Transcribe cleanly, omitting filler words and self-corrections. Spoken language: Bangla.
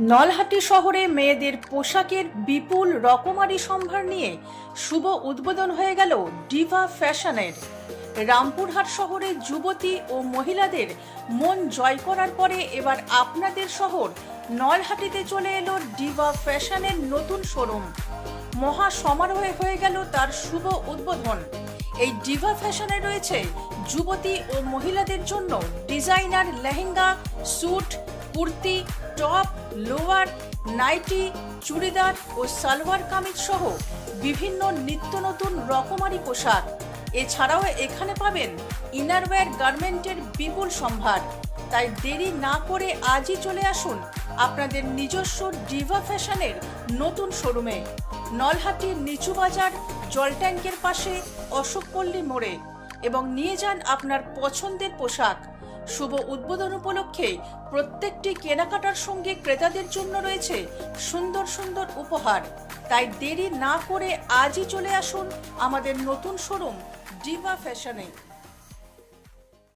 নলহাটি শহরে মেয়েদের পোশাকের বিপুল রকমারি সম্ভার নিয়ে শুভ উদ্বোধন হয়ে গেল ডিভা ফ্যাশনের। রামপুরহাট শহরে যুবতী ও মহিলাদের মন জয় করার পরে এবার আপনাদের শহর নলহাটিতে চলে এলো ডিভা ফ্যাশনের নতুন শোরুম। মহা সমারোহে হয়ে গেল তার শুভ উদ্বোধন। এই ডিভা ফ্যাশনে রয়েছে যুবতী ও মহিলাদের জন্য designer lehenga, suit, kurti, top, lower, nightie, churidar ও সালোয়ার কামিজ সহ বিভিন্ন নিত্য নতুন রকমারি পোশাক। এছাড়াও এখানে পাবেন ইনারওয়্যার গার্মেন্টের বিপুল সম্ভার। তাই দেরি না করে আজই চলে আসুন আপনাদের নিজস্ব ডিভা ফ্যাশনের নতুন শোরুমে, নলহাটির নিচু বাজার, জল ট্যাঙ্কের পাশে, অশোকপল্লী মোড়ে, এবং নিয়ে যান আপনার পছন্দের পোশাক। শুভ উদ্বোধন উপলক্ষে প্রত্যেকটি কেনাকাটার সঙ্গে ক্রেতাদের জন্য রয়েছে সুন্দর সুন্দর উপহার। তাই দেরি না করে আজই চলে আসুন আমাদের নতুন শোরুম ডিভা ফ্যাশনে।